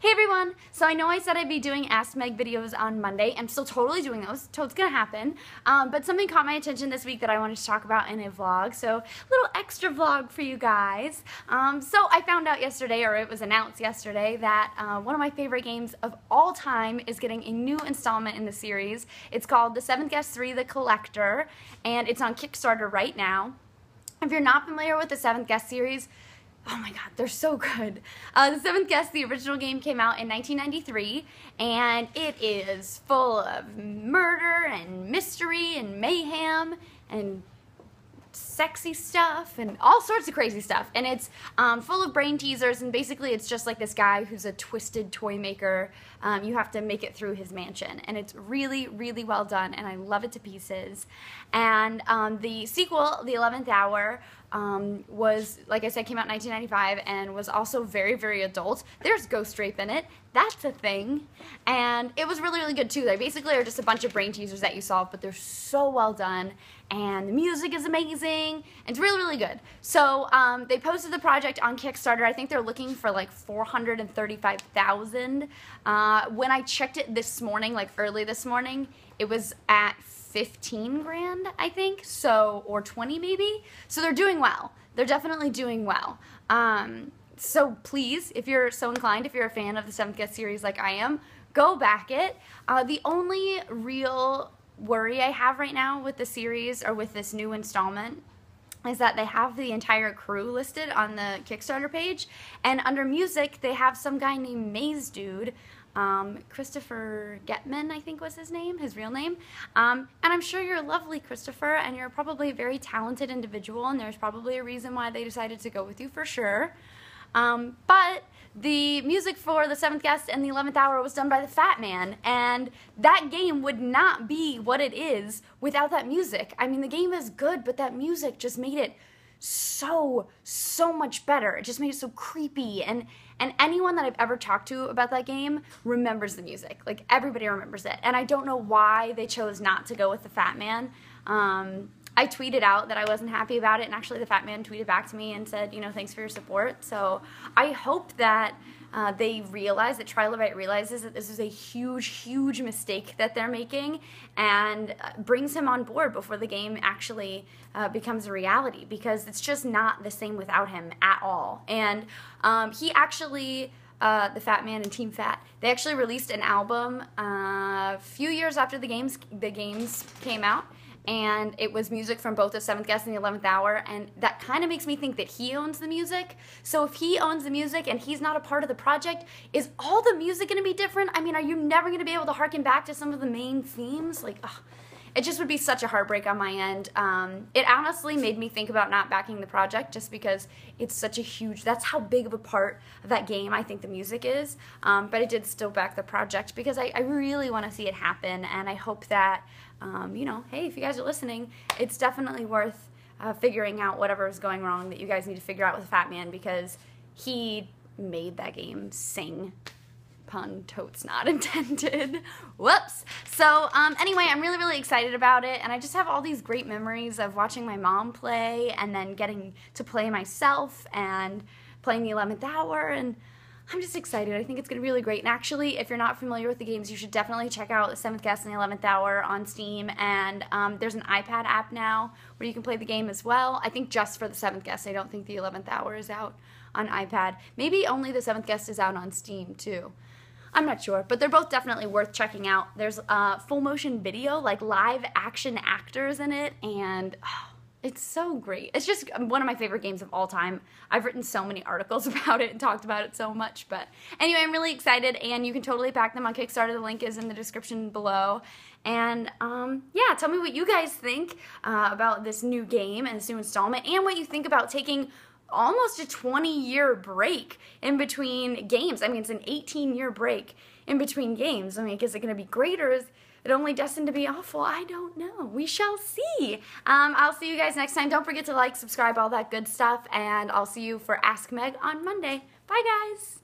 Hey everyone! So I know I said I'd be doing Ask Meg videos on Monday. I'm still totally doing those. Totally gonna happen. But something caught my attention this week that I wanted to talk about in a vlog. So a little extra vlog for you guys. So I found out yesterday, or it was announced yesterday, that one of my favorite games of all time is getting a new installment in the series. It's called The Seventh Guest 3: The Collector, and it's on Kickstarter right now. If you're not familiar with the Seventh Guest series, oh my god, they're so good. The Seventh Guest, the original game, came out in 1993, and it is full of murder and mystery and mayhem and sexy stuff and all sorts of crazy stuff. And it's full of brain teasers, and basically it's just like this guy who's a twisted toy maker. You have to make it through his mansion, and it's really, really well done, and I love it to pieces. And the sequel, The 11th Hour, was, like I said, came out in 1995 and was also very, very adult. There's ghost rape in it. That's a thing. And it was really, really good too. They basically are just a bunch of brain teasers that you solve, but they're so well done, and the music is amazing. It's really, really good. So they posted the project on Kickstarter. I think they're looking for like $435,000. When I checked it this morning, like early this morning, it was at 15 grand, I think, so, or 20 maybe. So they're doing well. They're definitely doing well. So please, if you're so inclined, if you're a fan of the Seventh Guest series like I am, go back it. The only real worry I have right now with the series, or with this new installment, is that they have the entire crew listed on the Kickstarter page, and under music they have some guy named Maze Dude, Christopher Getman, I think was his name, his real name, and I'm sure you're lovely, Christopher, and you're probably a very talented individual, and there's probably a reason why they decided to go with you for sure. But the music for The Seventh Guest and The 11th Hour was done by the Fat Man, and that game would not be what it is without that music. I mean, the game is good, but that music just made it so much better. It just made it so creepy, and anyone that I've ever talked to about that game remembers the music. Like, everybody remembers it, and I don't know why they chose not to go with the Fat Man. I tweeted out that I wasn't happy about it, and actually the Fat Man tweeted back to me and said, you know, thanks for your support. So I hope that they realize, that Trilobite realizes that this is a huge mistake that they're making, and brings him on board before the game actually becomes a reality, because it's just not the same without him at all. And he actually, the Fat Man and Team Fat, they actually released an album a few years after the games came out, and it was music from both The Seventh Guest and The 11th Hour, and that kind of makes me think that he owns the music. So if he owns the music and he's not a part of the project, is all the music going to be different? I mean, are you never going to be able to harken back to some of the main themes? Like, ugh. It just would be such a heartbreak on my end. It honestly made me think about not backing the project, just because it's such a huge, that's how big of a part of that game I think the music is. But I did still back the project because I really want to see it happen, and I hope that, you know, hey, if you guys are listening, it's definitely worth figuring out whatever is going wrong that you guys need to figure out with Fat Man, because he made that game sing. Pun totes not intended. Whoops. So anyway, I'm really excited about it, and I just have all these great memories of watching my mom play, and then getting to play myself and playing The 11th Hour, and I'm just excited. I think it's going to be really great. And actually, if you're not familiar with the games, you should definitely check out The 7th Guest and The 11th Hour on Steam, and there's an iPad app now where you can play the game as well. I think just for The 7th Guest. I don't think The 11th Hour is out on iPad. Maybe only The 7th Guest is out on Steam too. I'm not sure, but they're both definitely worth checking out. There's full motion video, like live action actors in it, and oh, it's so great. It's just one of my favorite games of all time. I've written so many articles about it and talked about it so much, but anyway, I'm really excited, and you can totally back them on Kickstarter. The link is in the description below. And yeah, tell me what you guys think about this new game and this new installment, and what you think about taking almost a 20-year break in between games. I mean, it's an 18-year break in between games. I mean, is it going to be great, or is it only destined to be awful? I don't know. We shall see. I'll see you guys next time. Don't forget to like, subscribe, all that good stuff, and I'll see you for Ask Meg on Monday. Bye, guys.